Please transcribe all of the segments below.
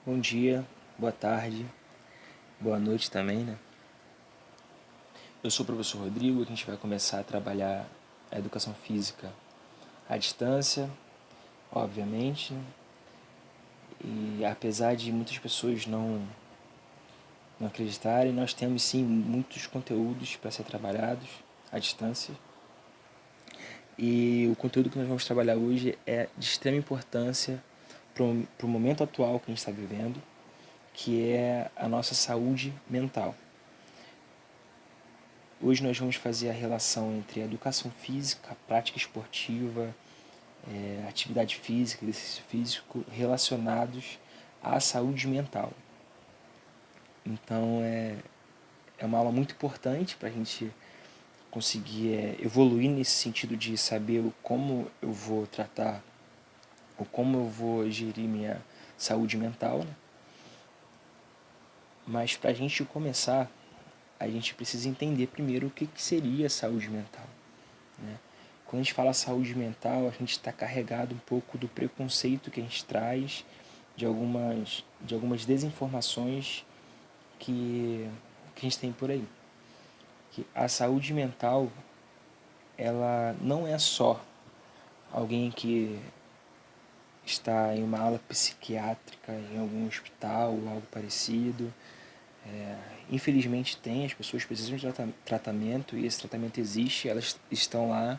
Bom dia, boa tarde, boa noite também, né? Eu sou o professor Rodrigo, a gente vai começar a trabalhar a educação física à distância, obviamente, né? E apesar de muitas pessoas não acreditarem, nós temos sim muitos conteúdos para ser trabalhados à distância. E o conteúdo que nós vamos trabalhar hoje é de extrema importância para o momento atual que a gente está vivendo, que é a nossa saúde mental. Hoje nós vamos fazer a relação entre a educação física, a prática esportiva, atividade física, exercício físico, relacionados à saúde mental. Então é uma aula muito importante para a gente conseguir evoluir nesse sentido de saber como eu vou tratar ou como eu vou gerir minha saúde mental, né? Mas para a gente começar, a gente precisa entender primeiro o que seria saúde mental, né? Quando a gente fala saúde mental, a gente está carregado um pouco do preconceito que a gente traz, de algumas desinformações que a gente tem por aí. Que a saúde mental, ela não é só alguém que está em uma ala psiquiátrica, em algum hospital ou algo parecido. Infelizmente tem, as pessoas precisam de tratamento e esse tratamento existe, elas estão lá,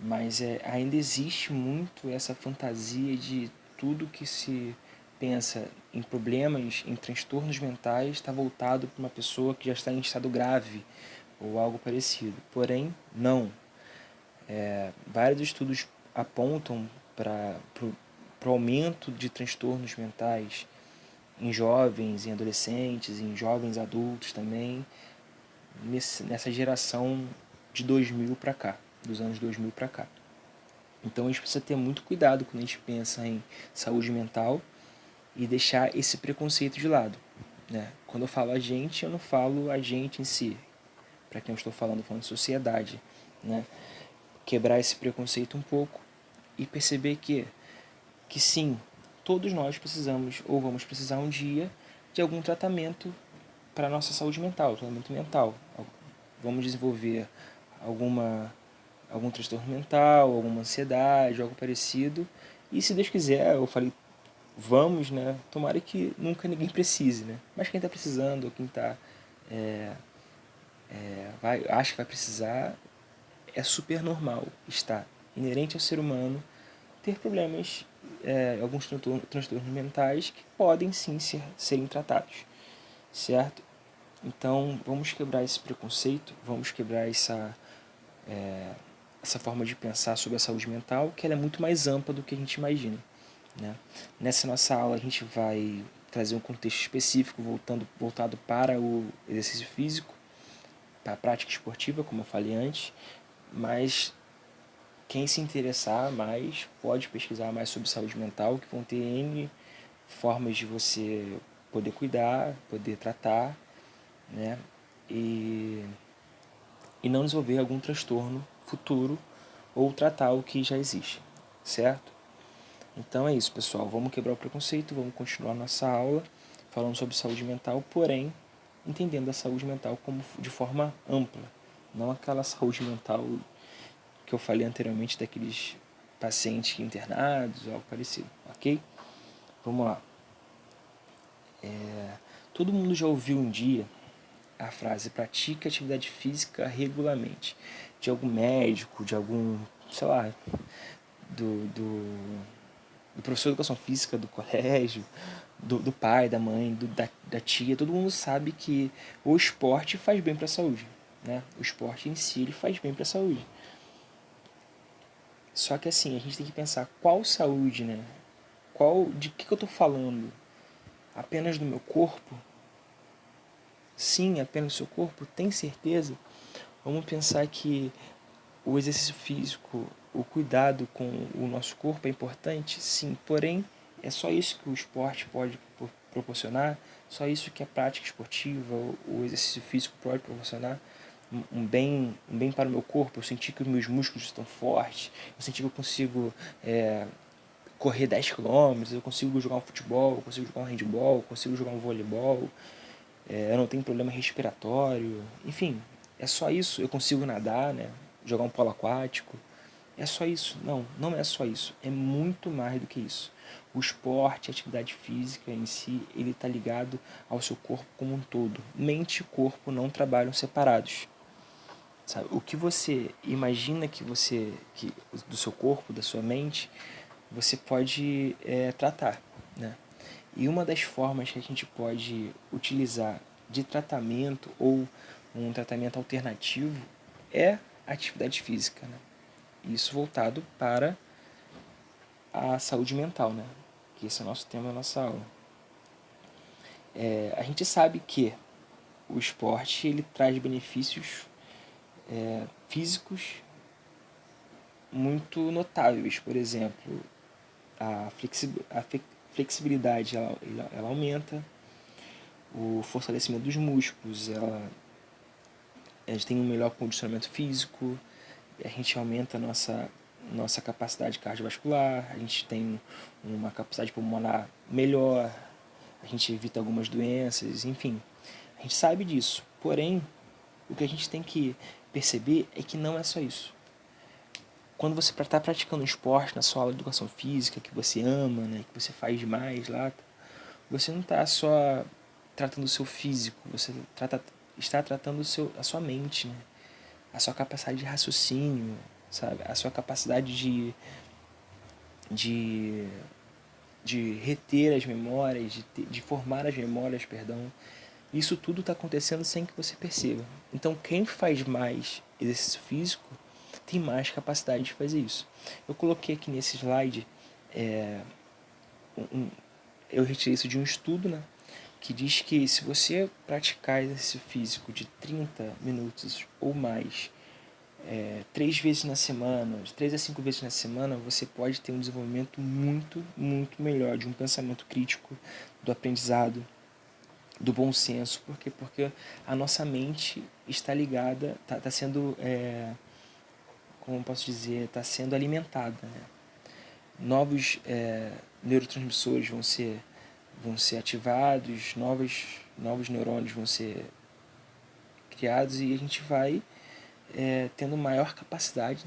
mas ainda existe muito essa fantasia de tudo que se pensa em problemas, em transtornos mentais, está voltado para uma pessoa que já está em estado grave ou algo parecido. Porém, não. Vários estudos apontam para o aumento de transtornos mentais em jovens, em adolescentes, em jovens adultos também, nessa geração de 2000 para cá, dos anos 2000 para cá. Então a gente precisa ter muito cuidado quando a gente pensa em saúde mental e deixar esse preconceito de lado, né? Quando eu falo a gente, eu não falo a gente em si, para quem eu estou falando de sociedade, né? Quebrar esse preconceito um pouco e perceber que sim, todos nós precisamos ou vamos precisar um dia de algum tratamento para a nossa saúde mental, tratamento mental. Vamos desenvolver algum transtorno mental, alguma ansiedade, algo parecido. E se Deus quiser, eu falei, vamos, né? Tomara que nunca ninguém precise, né? Mas quem está precisando ou quem está acha que vai precisar, é super normal, está inerente ao ser humano ter problemas, alguns transtornos mentais que podem sim serem tratados, certo? Então vamos quebrar esse preconceito, vamos quebrar essa forma de pensar sobre a saúde mental, que ela é muito mais ampla do que a gente imagina, né? Nessa nossa aula a gente vai trazer um contexto específico voltado para o exercício físico, para a prática esportiva, como eu falei antes, mas quem se interessar mais pode pesquisar mais sobre saúde mental, que vão ter N formas de você poder cuidar, poder tratar, né? E não desenvolver algum transtorno futuro ou tratar o que já existe, certo? Então é isso, pessoal. Vamos quebrar o preconceito, vamos continuar nossa aula falando sobre saúde mental, porém entendendo a saúde mental como de forma ampla, não aquela saúde mental que eu falei anteriormente daqueles pacientes internados ou algo parecido, ok? Vamos lá. Todo mundo já ouviu um dia a frase pratique atividade física regularmente, de algum médico, de algum, sei lá, do professor de educação física do colégio, do pai, da mãe, da tia. Todo mundo sabe que o esporte faz bem para a saúde, né? O esporte em si ele faz bem para a saúde. Só que assim, a gente tem que pensar qual saúde, né? De que eu estou falando? Apenas do meu corpo? Sim, apenas do seu corpo? Tem certeza? Vamos pensar que o exercício físico, o cuidado com o nosso corpo é importante? Sim, porém, é só isso que o esporte pode proporcionar? Só isso que a prática esportiva, o exercício físico pode proporcionar? Um bem para o meu corpo, eu sentir que os meus músculos estão fortes, eu sentir que eu consigo correr 10 quilômetros, eu consigo jogar um futebol, eu consigo jogar um handball, eu consigo jogar um voleibol, eu não tenho problema respiratório, enfim, é só isso, eu consigo nadar, né? Jogar um polo aquático, é só isso. Não, não é só isso, é muito mais do que isso. O esporte, a atividade física em si, ele está ligado ao seu corpo como um todo. Mente e corpo não trabalham separados. Sabe? O que você imagina que do seu corpo, da sua mente, você pode tratar, né? E uma das formas que a gente pode utilizar de tratamento ou um tratamento alternativo é a atividade física, né? Isso voltado para a saúde mental, né? Que esse é o nosso tema da nossa aula. A gente sabe que o esporte ele traz benefícios físicos muito notáveis. Por exemplo, a flexibilidade ela aumenta, o fortalecimento dos músculos, a gente tem um melhor condicionamento físico, a gente aumenta a nossa capacidade cardiovascular, a gente tem uma capacidade pulmonar melhor, a gente evita algumas doenças, enfim. A gente sabe disso, porém, o que a gente tem que perceber é que não é só isso. Quando você está praticando um esporte na sua aula de educação física, que você ama, né, que você faz demais lá, você não está só tratando o seu físico, você está tratando a sua mente, né? A sua capacidade de raciocínio, sabe? A sua capacidade de, de reter as memórias, de formar as memórias, perdão. Isso tudo está acontecendo sem que você perceba. Então, quem faz mais exercício físico tem mais capacidade de fazer isso. Eu coloquei aqui nesse slide, eu retirei isso de um estudo, né? Que diz que se você praticar exercício físico de 30 minutos ou mais, 3 vezes na semana, de 3 a 5 vezes na semana, você pode ter um desenvolvimento muito, muito melhor de um pensamento crítico, do aprendizado, do bom senso. Por quê? Porque a nossa mente está ligada, está sendo, como posso dizer, está sendo alimentada, né? Novos neurotransmissores vão ser ativados, novos neurônios vão ser criados e a gente vai tendo maior capacidade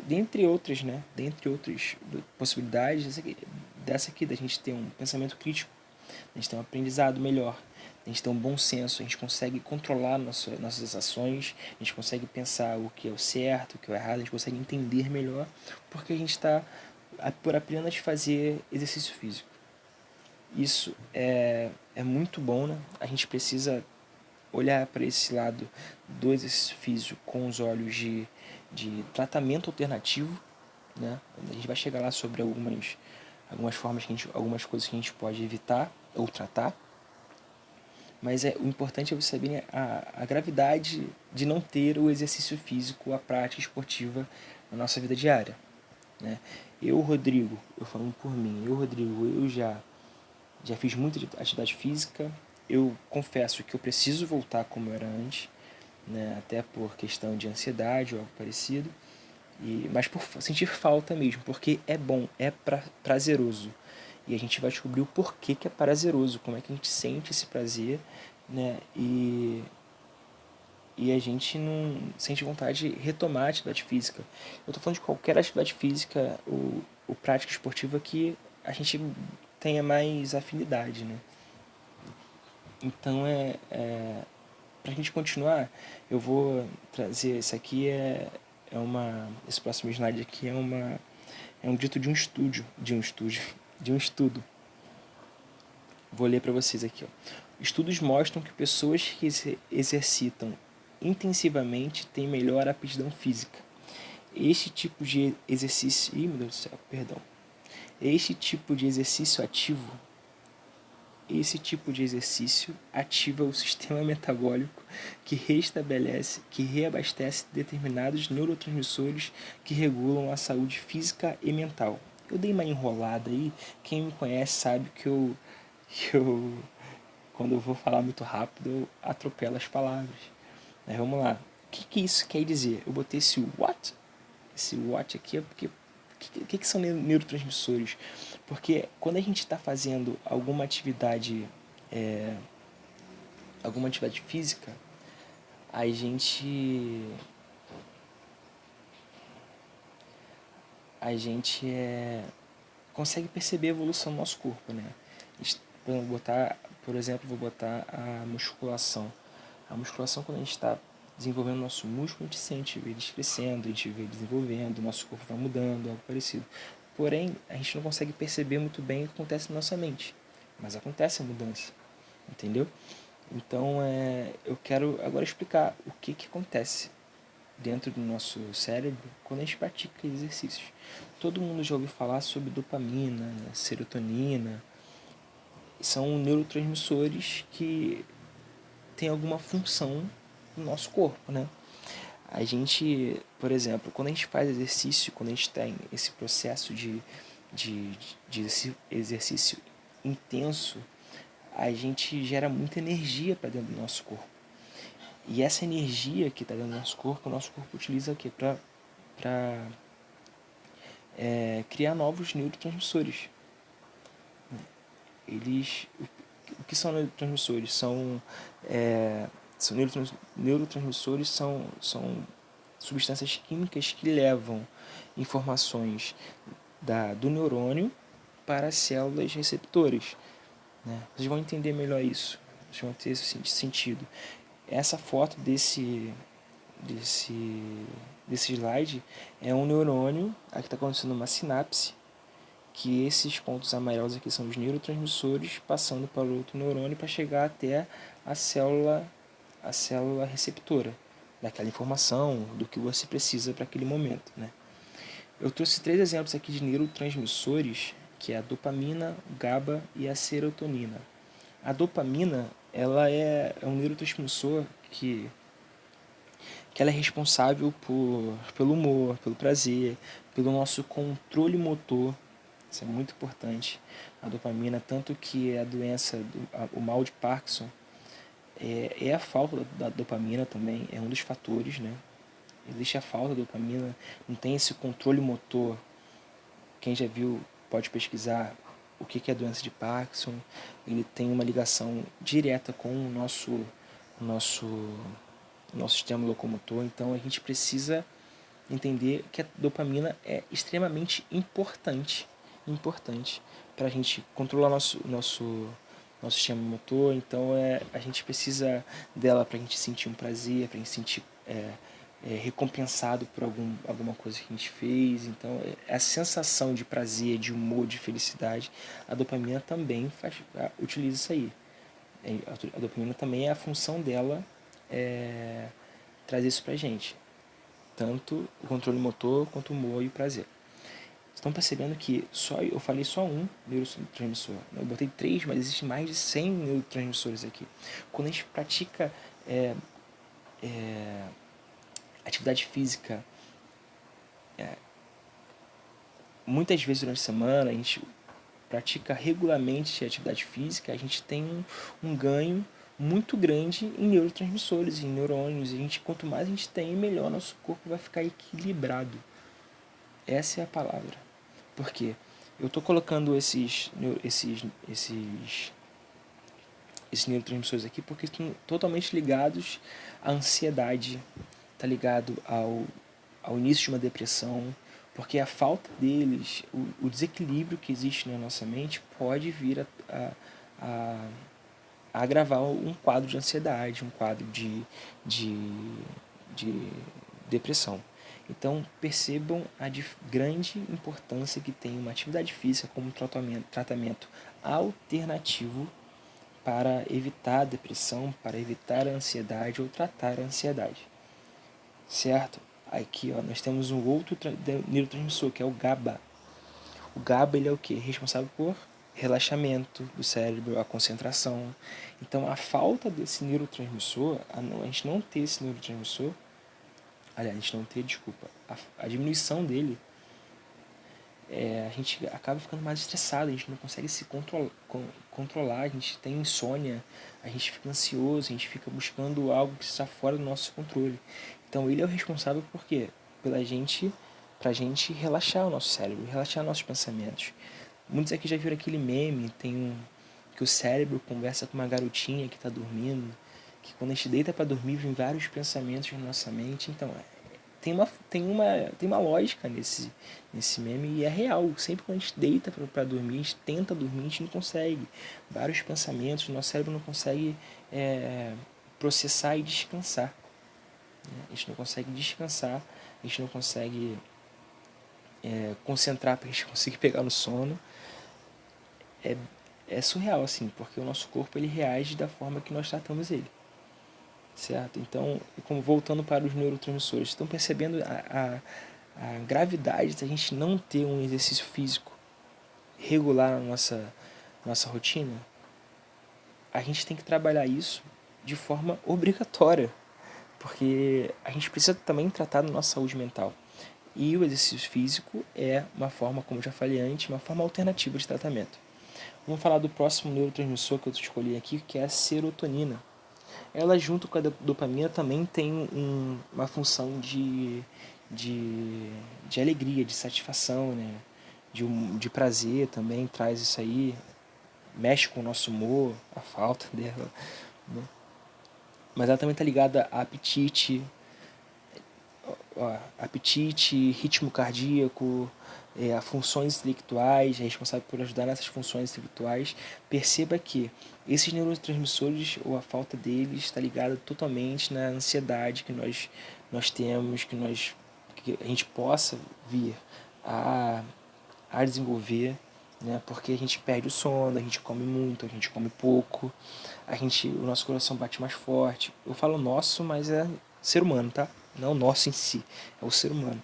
dentre outras, né? Dentre outras possibilidades, dessa aqui, da gente ter um pensamento crítico, a gente ter um aprendizado melhor, a gente ter um bom senso, a gente consegue controlar nossas ações, a gente consegue pensar o que é o certo, o que é o errado, a gente consegue entender melhor, porque a gente está por apenas fazer exercício físico. Isso é muito bom, né? A gente precisa olhar para esse lado do exercício físico com os olhos de tratamento alternativo, né? A gente vai chegar lá sobre algumas formas algumas coisas que a gente pode evitar ou tratar, mas o importante é você saber a gravidade de não ter o exercício físico, a prática esportiva na nossa vida diária, né? Rodrigo, eu falando por mim, Rodrigo, eu já fiz muita atividade física. Eu confesso que eu preciso voltar como eu era antes, né? Até por questão de ansiedade ou algo parecido, mas por sentir falta mesmo, porque é bom, é prazeroso. E a gente vai descobrir o porquê que é prazeroso, como é que a gente sente esse prazer, né? E a gente não sente vontade de retomar a atividade física. Eu estou falando de qualquer atividade física ou prática esportiva que a gente tenha mais afinidade, né? Então, para a gente continuar, eu vou trazer esse aqui esse próximo slide aqui é um dito de um estudo. Vou ler para vocês aqui, ó. Estudos mostram que pessoas que se exercitam intensivamente têm melhor aptidão física. Este tipo de exercício, meu Deus do céu, perdão. Este tipo de exercício ativo Esse tipo de exercício ativa o sistema metabólico que reabastece determinados neurotransmissores que regulam a saúde física e mental. Eu dei uma enrolada aí, quem me conhece sabe que quando eu vou falar muito rápido, eu atropelo as palavras. Mas vamos lá. O que isso quer dizer? Eu botei esse what aqui é porque... O que são neurotransmissores? Porque quando a gente está fazendo alguma atividade física, a gente consegue perceber a evolução do nosso corpo, né? Por exemplo, vou botar a musculação. A musculação, quando a gente está desenvolvendo o nosso músculo, a gente sente eles crescendo, a gente vê desenvolvendo, o nosso corpo vai mudando, algo parecido. Porém, a gente não consegue perceber muito bem o que acontece na nossa mente. Mas acontece a mudança, entendeu? Então, eu quero agora explicar o que acontece dentro do nosso cérebro quando a gente pratica exercícios. Todo mundo já ouviu falar sobre dopamina, serotonina. São neurotransmissores que têm alguma função no nosso corpo, né? A gente, por exemplo, quando a gente faz exercício, quando a gente está em esse processo de exercício intenso, a gente gera muita energia para dentro do nosso corpo. E essa energia que está dentro do nosso corpo, o nosso corpo utiliza o quê? Para criar novos neurotransmissores. O que são neurotransmissores? Neurotransmissores são substâncias químicas que levam informações do neurônio para as células receptoras, né? Vocês vão entender melhor isso, vocês vão ter esse sentido. Essa foto desse slide é um neurônio, aqui está acontecendo uma sinapse, que esses pontos amarelos aqui são os neurotransmissores passando para o outro neurônio para chegar até a célula receptora daquela informação, do que você precisa para aquele momento, né? Eu trouxe 3 exemplos aqui de neurotransmissores, que é a dopamina, o GABA e a serotonina. A dopamina, ela é um neurotransmissor que ela é responsável pelo humor, pelo prazer, pelo nosso controle motor. Isso é muito importante. A dopamina, tanto que a doença, o mal de Parkinson, é a falta da dopamina também, é um dos fatores, né? Existe a falta da dopamina, não tem esse controle motor. Quem já viu pode pesquisar o que é a doença de Parkinson. Ele tem uma ligação direta com o nosso sistema locomotor. Então a gente precisa entender que a dopamina é extremamente importante para a gente controlar nosso sistema motor. Então a gente precisa dela para a gente sentir um prazer, para a gente sentir recompensado por alguma coisa que a gente fez. Então a sensação de prazer, de humor, de felicidade, a dopamina também utiliza isso aí. A dopamina também, a função dela trazer isso pra gente, tanto o controle motor quanto o humor e o prazer. Estão percebendo que eu falei só um neurotransmissor. Eu botei 3, mas existem mais de 100 neurotransmissores aqui. Quando a gente pratica atividade física, muitas vezes durante a semana, a gente pratica regularmente atividade física, a gente tem um ganho muito grande em neurotransmissores, em neurônios. Quanto mais a gente tem, melhor nosso corpo vai ficar equilibrado. Essa é a palavra. Por quê? Eu estou colocando esses neurotransmissores aqui porque estão totalmente ligados à ansiedade, está ligado ao início de uma depressão, porque a falta deles, o desequilíbrio que existe na nossa mente pode vir a agravar um quadro de ansiedade, um quadro de depressão. Então percebam a grande importância que tem uma atividade física como tratamento alternativo para evitar a depressão, para evitar a ansiedade ou tratar a ansiedade. Certo? Aqui nós temos um outro neurotransmissor, que é o GABA. O GABA ele é o quê? Responsável por relaxamento do cérebro, a concentração. Então a falta desse neurotransmissor, a gente não ter esse neurotransmissor, a diminuição dele, a gente acaba ficando mais estressado, a gente não consegue se controlar, a gente tem insônia, a gente fica ansioso, a gente fica buscando algo que está fora do nosso controle. Então ele é o responsável por quê? Pra gente relaxar o nosso cérebro, relaxar nossos pensamentos. Muitos aqui já viram aquele meme, que o cérebro conversa com uma garotinha que está dormindo, que quando a gente deita para dormir vem vários pensamentos na nossa mente. Então, tem uma lógica nesse meme e é real. Sempre quando a gente deita para dormir, a gente tenta dormir, a gente não consegue. Vários pensamentos, o nosso cérebro não consegue processar e descansar. Né? A gente não consegue descansar, a gente não consegue concentrar para a gente conseguir pegar no sono. É surreal, assim, porque o nosso corpo ele reage da forma que nós tratamos ele. Certo? Então, como voltando para os neurotransmissores, estão percebendo a gravidade da gente não ter um exercício físico regular na nossa rotina? A gente tem que trabalhar isso de forma obrigatória, porque a gente precisa também tratar da nossa saúde mental. E o exercício físico é uma forma, como já falei antes, uma forma alternativa de tratamento. Vamos falar do próximo neurotransmissor que eu escolhi aqui, que é a serotonina. Ela, junto com a dopamina, também tem uma função de alegria, de satisfação, né? De prazer também, traz isso aí, mexe com o nosso humor, a falta dela. Né? Mas ela também está ligada a apetite, ritmo cardíaco, a funções intelectuais, é responsável por ajudar nessas funções intelectuais. Perceba que esses neurotransmissores, ou a falta deles, está ligada totalmente na ansiedade que nós temos, que a gente possa vir a, a desenvolver, né? Porque a gente perde o sono, a gente come muito, a gente come pouco, o nosso coração bate mais forte. Eu falo nosso, mas é ser humano, tá? Não o nosso em si, é o ser humano,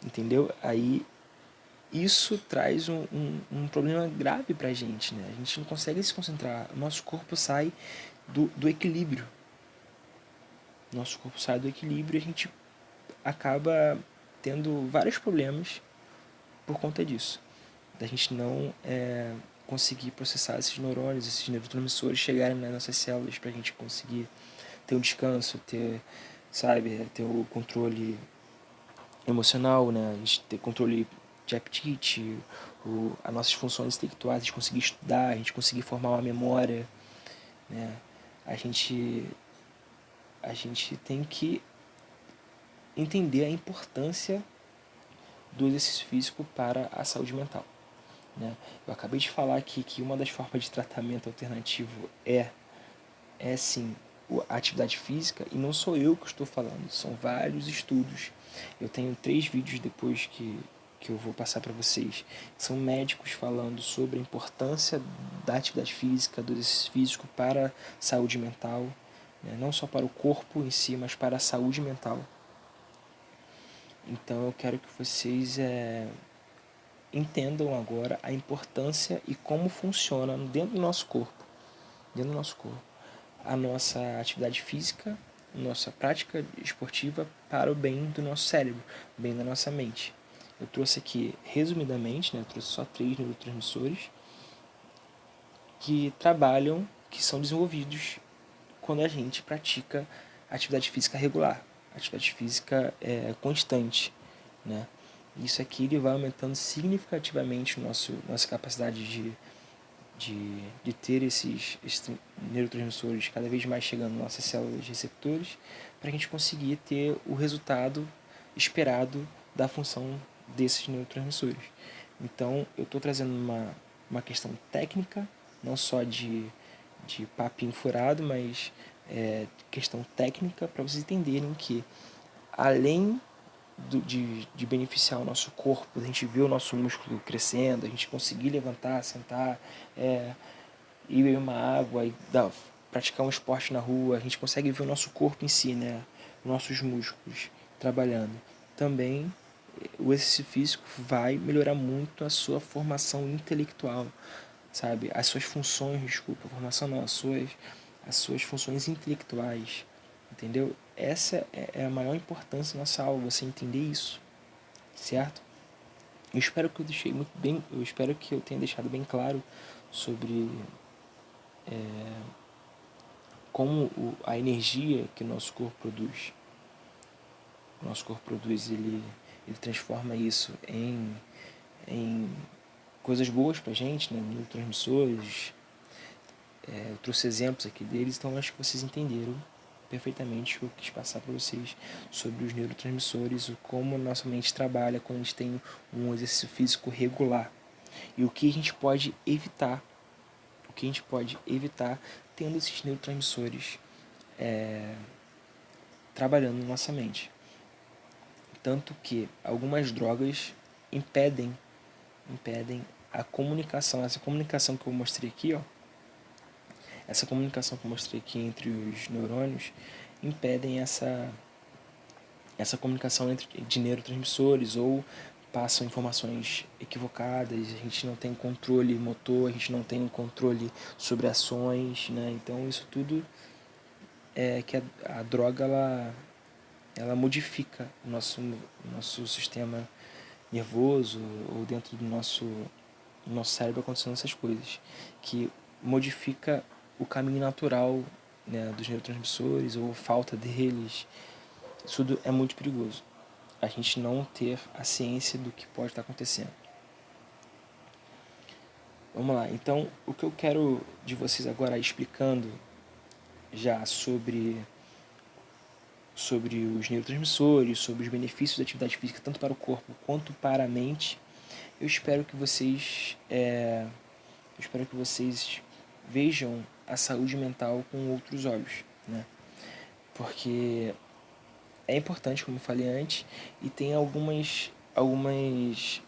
entendeu? Aí isso traz um problema grave pra gente, né? A gente não consegue se concentrar, o nosso corpo sai do equilíbrio. Nosso corpo sai do equilíbrio e a gente acaba tendo vários problemas por conta disso. Da gente não conseguir processar esses neurônios, esses neurotransmissores chegarem nas nossas células pra gente conseguir ter um descanso, ter o controle emocional, né? A gente ter controle de apetite, as nossas funções intelectuais, a gente conseguir estudar, a gente conseguir formar uma memória, né? A gente, a gente tem que entender a importância do exercício físico para a saúde mental. Né? Eu acabei de falar aqui que uma das formas de tratamento alternativo é sim a atividade física, e não sou eu que estou falando, são vários estudos. Eu tenho 3 vídeos depois que eu vou passar para vocês. São médicos falando sobre a importância da atividade física, do exercício físico para a saúde mental, né? Não só para o corpo em si, mas para a saúde mental. Então eu quero que vocês entendam agora a importância e como funciona dentro do nosso corpo. Dentro do nosso corpo. A nossa atividade física, nossa prática esportiva para o bem do nosso cérebro, bem da nossa mente. Eu trouxe aqui, resumidamente, né, eu trouxe só 3 neurotransmissores que são desenvolvidos quando a gente pratica atividade física regular, atividade física constante. Né? Isso aqui ele vai aumentando significativamente nossa capacidade de ter esses neurotransmissores cada vez mais chegando nas nossas células receptores, para a gente conseguir ter o resultado esperado da função desses neurotransmissores. Então, eu estou trazendo uma questão técnica, não só de papinho furado, mas questão técnica para vocês entenderem que, além de beneficiar o nosso corpo, a gente ver o nosso músculo crescendo, a gente conseguir levantar, sentar, ir beber uma água, praticar um esporte na rua, a gente consegue ver o nosso corpo em si, né? Os nossos músculos trabalhando. Também o exercício físico vai melhorar muito a sua formação intelectual, sabe? As suas funções, desculpa, formação não, as suas funções intelectuais, entendeu? Essa é a maior importância da nossa aula, você entender isso, certo? Eu espero que eu tenha deixado bem claro sobre como a energia que o nosso corpo produz. O nosso corpo produz, ele transforma isso em coisas boas pra gente, né? Neurotransmissores. Eu trouxe exemplos aqui deles, então acho que vocês entenderam perfeitamente o que eu quis passar para vocês sobre os neurotransmissores, o como nossa mente trabalha quando a gente tem um exercício físico regular e o que a gente pode evitar, tendo esses neurotransmissores trabalhando na nossa mente. Tanto que algumas drogas impedem a comunicação, essa comunicação que eu mostrei aqui, essa comunicação que eu mostrei aqui entre os neurônios, impedem essa comunicação de neurotransmissores ou passam informações equivocadas, a gente não tem controle motor, a gente não tem controle sobre ações, né? Então isso tudo é que a droga ela modifica o nosso sistema nervoso ou dentro do nosso cérebro acontecendo essas coisas, que modifica o caminho natural, né, dos neurotransmissores ou falta deles. Isso tudo é muito perigoso. A gente não ter a ciência do que pode estar acontecendo. Vamos lá. Então, o que eu quero de vocês agora, explicando já sobre os neurotransmissores, sobre os benefícios da atividade física, tanto para o corpo quanto para a mente, eu espero que vocês vejam a saúde mental com outros olhos, né? Porque é importante, como eu falei antes, e tem algumas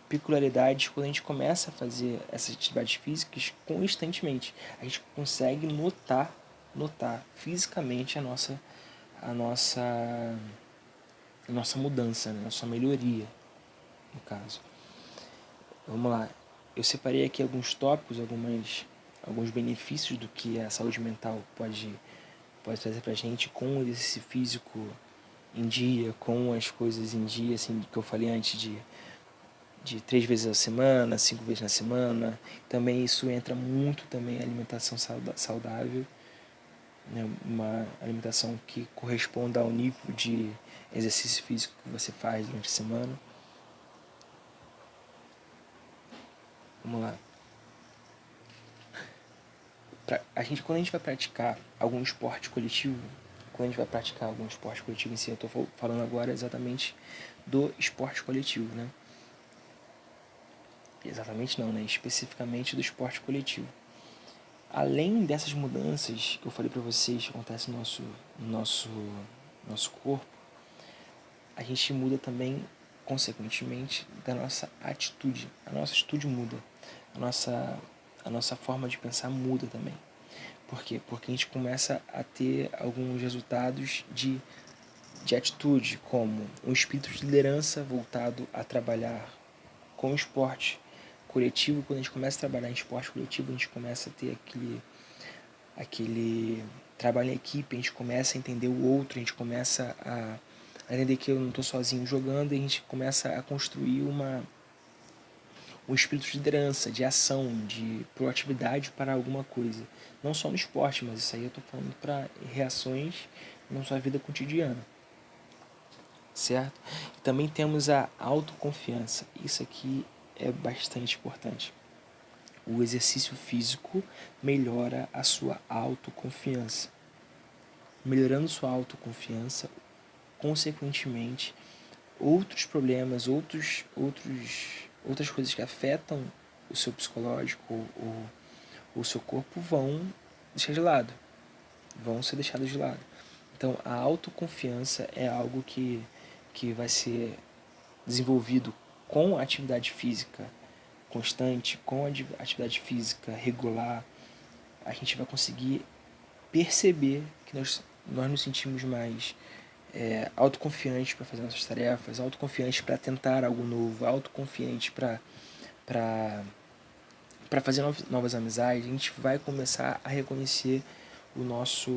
peculiaridades quando a gente começa a fazer essas atividades físicas constantemente. A gente consegue notar fisicamente a nossa mudança, né? A nossa melhoria, no caso. Vamos lá. Eu separei aqui alguns tópicos, alguns benefícios do que a saúde mental pode trazer pra gente com o exercício físico em dia, com as coisas em dia, assim, que eu falei antes de 3 vezes a semana, 5 vezes na semana. Também isso entra muito também a alimentação saudável, né? Uma alimentação que corresponda ao nível de exercício físico que você faz durante a semana. Vamos lá. Quando a gente vai praticar algum esporte coletivo, em si, eu estou falando agora exatamente do esporte coletivo, né? Exatamente não, né? Especificamente do esporte coletivo. Além dessas mudanças que eu falei para vocês que acontecem no nosso corpo, a gente muda também, consequentemente, da nossa atitude. A nossa atitude muda. A nossa forma de pensar muda também. Por quê? Porque a gente começa a ter alguns resultados de atitude, como um espírito de liderança voltado a trabalhar com o esporte coletivo. Quando a gente começa a trabalhar em esporte coletivo, a gente começa a ter aquele trabalho em equipe, a gente começa a entender o outro, a gente começa a entender que eu não estou sozinho jogando, e a gente começa a construir um espírito de liderança, de ação, de proatividade para alguma coisa. Não só no esporte, mas isso aí eu estou falando para reações na sua vida cotidiana. Certo? Também temos a autoconfiança. Isso aqui é bastante importante. O exercício físico melhora a sua autoconfiança. Melhorando sua autoconfiança, consequentemente, outros problemas, outras coisas que afetam o seu psicológico ou o seu corpo vão deixar de lado. Vão ser deixados de lado. Então, a autoconfiança é algo que vai ser desenvolvido com a atividade física constante, com a atividade física regular. A gente vai conseguir perceber que nós nos sentimos mais autoconfiantes para fazer nossas tarefas, autoconfiantes para tentar algo novo, autoconfiantes para fazer novas amizades. A gente vai começar a reconhecer o nosso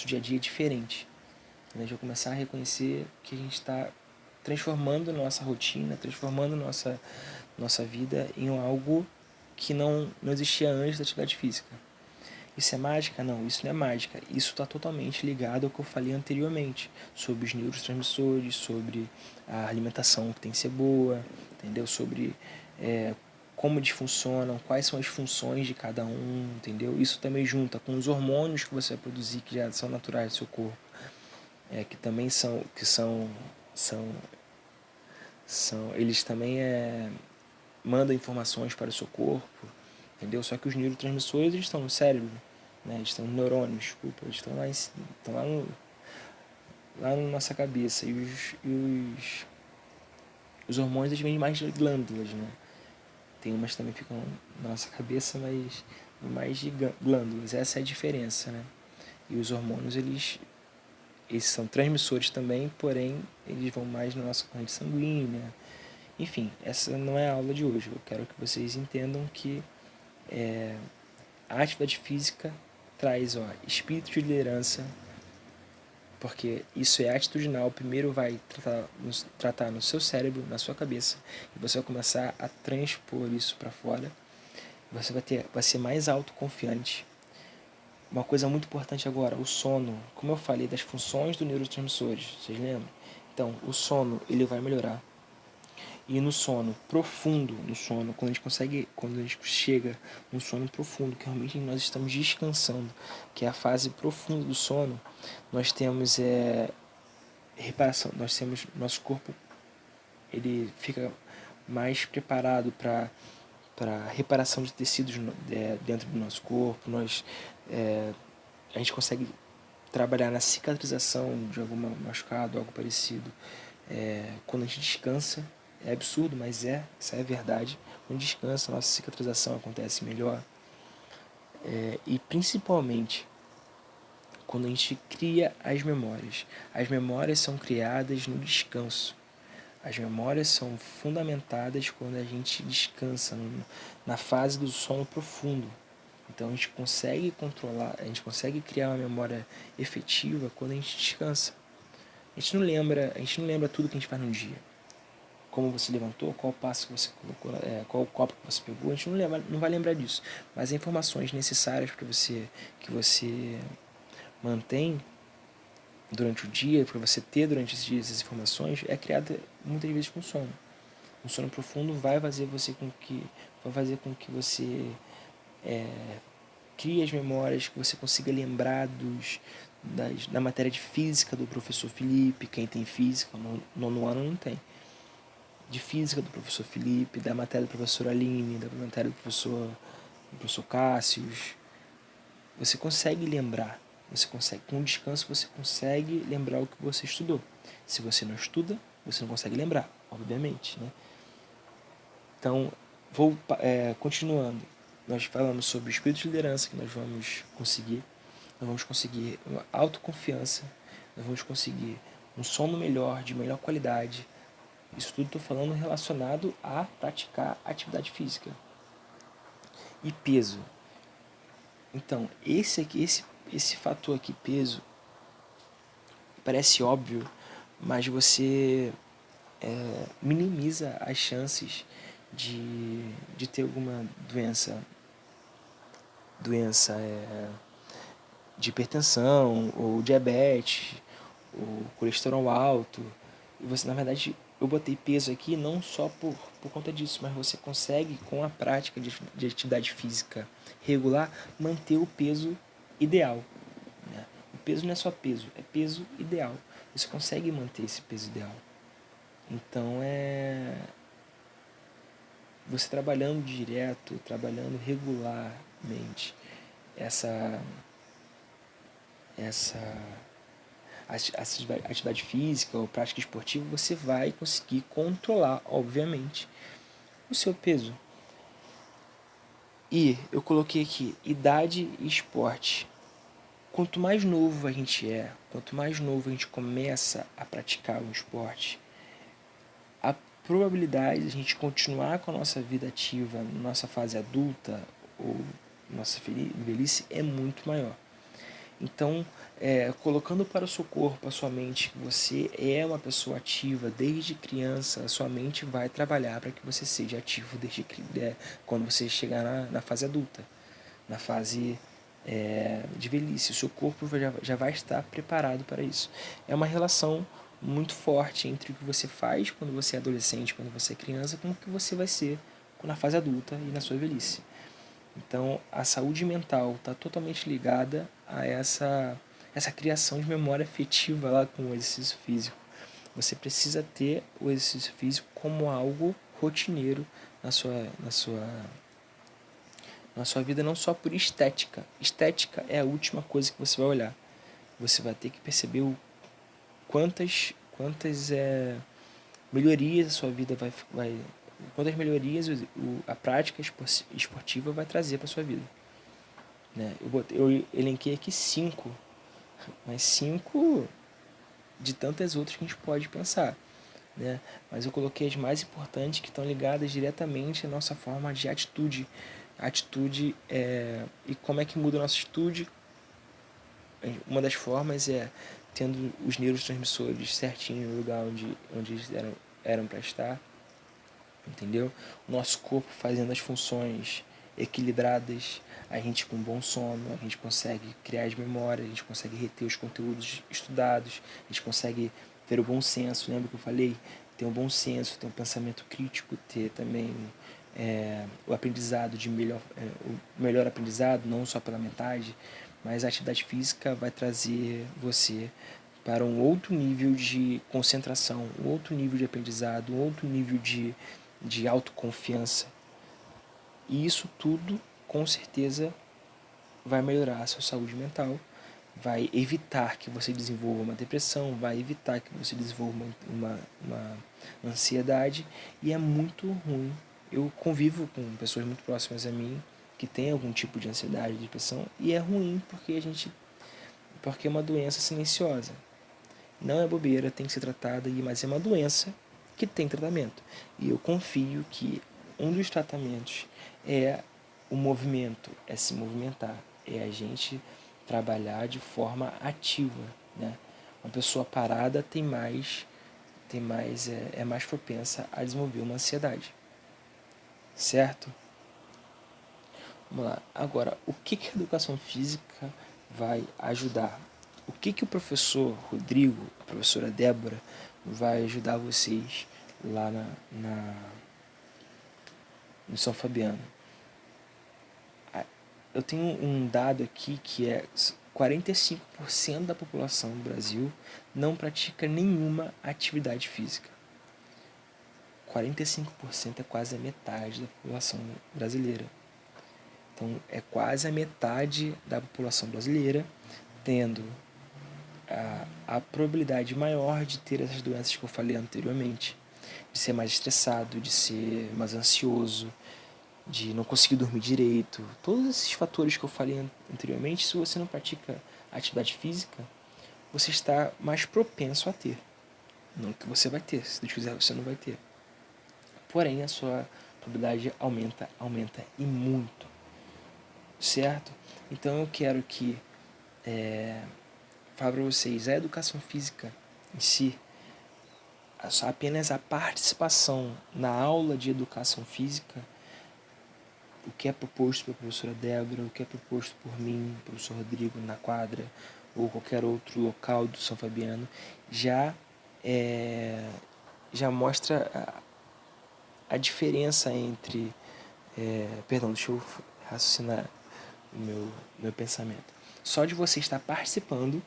dia a dia diferente. A gente vai começar a reconhecer que a gente está transformando nossa rotina, transformando nossa vida em algo que não existia antes da atividade física. Isso é mágica? Não, isso não é mágica. Isso está totalmente ligado ao que eu falei anteriormente, sobre os neurotransmissores, sobre a alimentação que tem que ser boa, entendeu? Sobre como eles funcionam, quais são as funções de cada um, entendeu? Isso também junta com os hormônios que você vai produzir, que já são naturais do seu corpo, que também são eles também mandam informações para o seu corpo, entendeu? Só que os neurotransmissores eles estão no cérebro, né? Eles estão nos neurônios, desculpa, eles estão estão lá na nossa cabeça. E os hormônios eles vêm mais de glândulas, né? Tem umas que também ficam na nossa cabeça, mas mais de glândulas. Essa é a diferença, né? E os hormônios eles são transmissores também, porém eles vão mais na nossa corrente sanguínea. Enfim, essa não é a aula de hoje. Eu quero que vocês entendam que a atividade física traz espírito de liderança, porque isso é atitudinal. Primeiro vai tratar no seu cérebro, na sua cabeça, e você vai começar a transpor isso para fora. Você vai ser mais autoconfiante. Uma coisa muito importante agora, o sono. Como eu falei das funções dos neurotransmissores, vocês lembram? Então, o sono ele vai melhorar. E no sono profundo, quando a gente chega num sono profundo, que realmente nós estamos descansando, que é a fase profunda do sono, nós temos reparação, nosso corpo ele fica mais preparado para reparação de tecidos dentro do nosso corpo. A gente consegue trabalhar na cicatrização de algum machucado, algo parecido. Quando a gente descansa, é absurdo, mas isso é verdade. Quando descansa, a nossa cicatrização acontece melhor. E principalmente quando a gente cria as memórias. As memórias são criadas no descanso. As memórias são fundamentadas quando a gente descansa, na fase do sono profundo. Então a gente consegue controlar, a gente consegue criar uma memória efetiva quando a gente descansa. A gente não lembra tudo que a gente faz no dia. Como você levantou, qual passo que você colocou, qual copo que você pegou, a gente não vai lembrar disso. Mas as informações necessárias para que você mantém durante o dia, para você ter durante esses dias essas informações, é criada muitas vezes com sono. Um sono profundo vai fazer com que você crie as memórias, que você consiga lembrar da matéria de física do professor Felipe. Quem tem física no nono ano não tem. De física do professor Felipe, da matéria do professor Aline, da matéria do professor Cássius. Você consegue lembrar. Com o descanso você consegue lembrar o que você estudou. Se você não estuda, você não consegue lembrar, obviamente, né? Então, continuando. Nós falamos sobre o espírito de liderança que nós vamos conseguir. Nós vamos conseguir uma autoconfiança. Nós vamos conseguir um sono melhor, de melhor qualidade. Isso tudo estou falando relacionado a praticar atividade física. E peso. Então, esse fator aqui, peso, parece óbvio, mas você minimiza as chances de ter alguma doença de hipertensão, ou diabetes, ou colesterol alto. E você, na verdade, eu botei peso aqui não só por conta disso, mas você consegue, com a prática de atividade física regular, manter o peso ideal. Né? O peso não é só peso, é peso ideal. Você consegue manter esse peso ideal. Então, você trabalhando direto, trabalhando regularmente essa atividade física ou prática esportiva, você vai conseguir controlar, obviamente, o seu peso. E eu coloquei aqui idade e esporte. Quanto mais novo a gente quanto mais novo a gente começa a praticar um esporte, a probabilidade de a gente continuar com a nossa vida ativa, nossa fase adulta ou nossa velhice é muito maior. Então, colocando para o seu corpo, a sua mente, que você é uma pessoa ativa desde criança, a sua mente vai trabalhar para que você seja ativo quando você chegar na fase adulta, na fase de velhice. O seu corpo já vai estar preparado para isso. É uma relação muito forte entre o que você faz quando você é adolescente, quando você é criança, com o que você vai ser na fase adulta e na sua velhice. Então, a saúde mental está totalmente ligada a essa criação de memória afetiva lá com o exercício físico. Você precisa ter o exercício físico como algo rotineiro na sua vida, não só por estética. Estética é a última coisa que você vai olhar. Você vai ter que perceber quantas melhorias a sua vida quantas melhorias a prática esportiva vai trazer para sua vida. Né? Eu elenquei aqui 5, mas 5 de tantas outras que a gente pode pensar. Né? Mas eu coloquei as mais importantes, que estão ligadas diretamente à nossa forma de atitude. E como é que muda a nossa atitude? Uma das formas é tendo os neurotransmissores certinho no lugar onde eles eram para estar, entendeu? O nosso corpo fazendo as funções equilibradas, a gente com bom sono, a gente consegue criar as memórias, a gente consegue reter os conteúdos estudados, a gente consegue ter o bom senso, lembra que eu falei? Ter um bom senso, ter um pensamento crítico, ter também o aprendizado o melhor aprendizado, não só pela metade, mas a atividade física vai trazer você para um outro nível de concentração, um outro nível de aprendizado, um outro nível de autoconfiança. E isso tudo, com certeza, vai melhorar a sua saúde mental, vai evitar que você desenvolva uma depressão, vai evitar que você desenvolva uma ansiedade, e é muito ruim. Eu convivo com pessoas muito próximas a mim que têm algum tipo de ansiedade, depressão, e é ruim porque é uma doença silenciosa. Não é bobeira, tem que ser tratada, mas é uma doença que tem tratamento. E eu confio que um dos tratamentos é o movimento, é se movimentar, é a gente trabalhar de forma ativa. Né? Uma pessoa parada é mais propensa a desenvolver uma ansiedade. Certo? Vamos lá. Agora, o que a educação física vai ajudar? O que o professor Rodrigo, a professora Débora, vai ajudar vocês lá no São Fabiano? Eu tenho um dado aqui que é 45% da população do Brasil não pratica nenhuma atividade física. 45% é quase a metade da população brasileira. Então, é quase a metade da população brasileira tendo a probabilidade maior de ter essas doenças que eu falei anteriormente. De ser mais estressado, de ser mais ansioso, de não conseguir dormir direito. Todos esses fatores que eu falei anteriormente, se você não pratica atividade física, você está mais propenso a ter. Não que você vai ter, se Deus quiser você não vai ter. Porém, a sua probabilidade aumenta e muito. Certo? Então eu quero que falo para vocês, a educação física em si, apenas a participação na aula de educação física, o que é proposto pela professora Débora, o que é proposto por mim, professor Rodrigo na quadra, ou qualquer outro local do São Fabiano, já mostra a diferença entre... perdão, deixa eu raciocinar o meu pensamento. Só de você estar participando,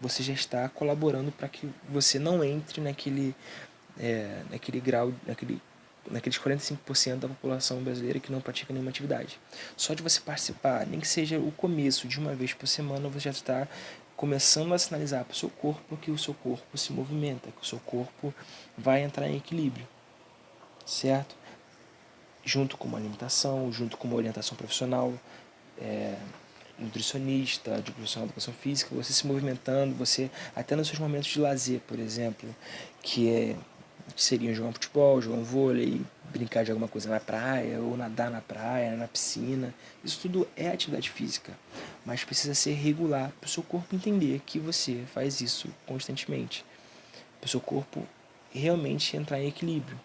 você já está colaborando para que você não entre naquele grau, naqueles 45% da população brasileira que não pratica nenhuma atividade. Só de você participar, nem que seja o começo de uma vez por semana, você já está começando a sinalizar para o seu corpo que o seu corpo se movimenta, que o seu corpo vai entrar em equilíbrio, certo? Junto com uma alimentação, junto com uma orientação profissional, nutricionista, de profissional de educação física, você se movimentando, você até nos seus momentos de lazer, por exemplo, que seriam jogar um futebol, jogar um vôlei, brincar de alguma coisa na praia, ou nadar na praia, na piscina. Isso tudo é atividade física, mas precisa ser regular para o seu corpo entender que você faz isso constantemente, para o seu corpo realmente entrar em equilíbrio,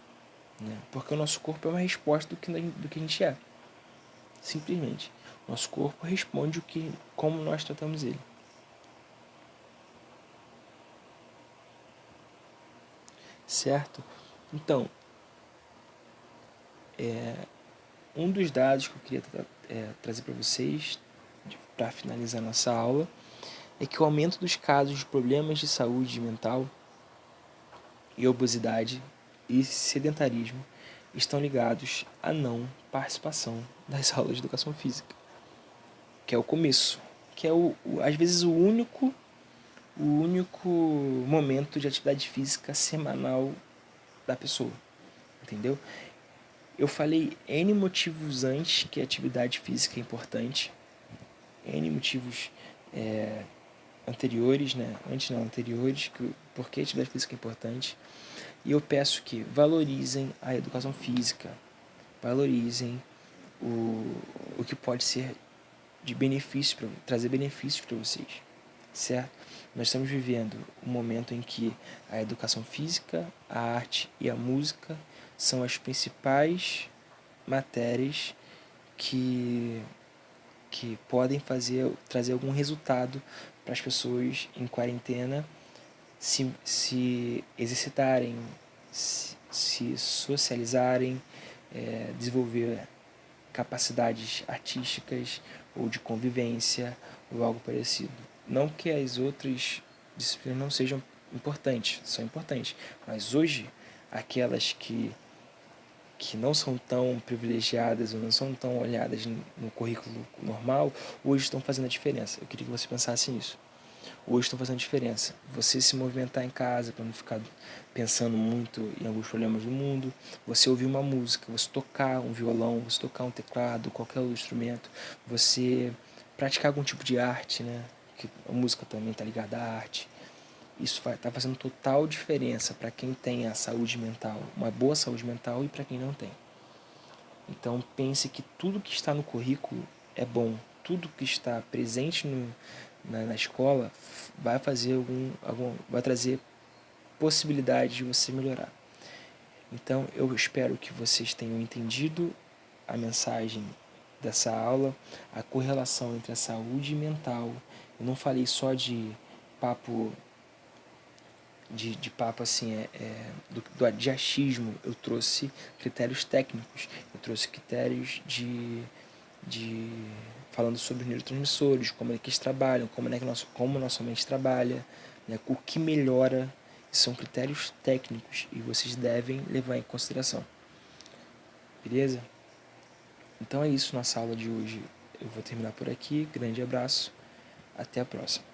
né? Porque o nosso corpo é uma resposta do que a gente é, simplesmente. Nosso corpo responde como nós tratamos ele. Certo? Então, um dos dados que eu queria trazer para vocês, para finalizar nossa aula, é que o aumento dos casos de problemas de saúde mental e obesidade e sedentarismo estão ligados à não participação das aulas de educação física, que é o começo, que é às vezes o único momento de atividade física semanal da pessoa, entendeu? Eu falei N motivos antes que a atividade física é importante, N motivos anteriores, né? Anteriores, porque a atividade física é importante. E eu peço que valorizem a educação física, valorizem o que pode ser de benefício, trazer benefícios para vocês, certo? Nós estamos vivendo um momento em que a educação física, a arte e a música são as principais matérias que podem trazer algum resultado para as pessoas em quarentena se exercitarem, se socializarem, desenvolver capacidades artísticas ou de convivência ou algo parecido. Não que as outras disciplinas não sejam importantes, são importantes, mas hoje aquelas que não são tão privilegiadas ou não são tão olhadas no currículo normal, hoje estão fazendo a diferença. Eu queria que você pensasse nisso. Hoje estão fazendo a diferença. Você se movimentar em casa para não ficar pensando muito em alguns problemas do mundo, você ouvir uma música, você tocar um violão, você tocar um teclado, qualquer outro instrumento, você praticar algum tipo de arte, né? Que a música também está ligada à arte. Isso está fazendo total diferença para quem tem a saúde mental, uma boa saúde mental, e para quem não tem. Então pense que tudo que está no currículo é bom, tudo que está presente na escola vai vai trazer possibilidade de você melhorar. Então eu espero que vocês tenham entendido a mensagem dessa aula, a correlação entre a saúde mental. Eu não falei só de papo papo assim, de achismo. Eu trouxe critérios técnicos, eu trouxe critérios de falando sobre neurotransmissores, como é que eles trabalham, como nossa mente trabalha, né, o que melhora. São critérios técnicos e vocês devem levar em consideração. Beleza? Então é isso, nossa aula de hoje. Eu vou terminar por aqui. Grande abraço. Até a próxima.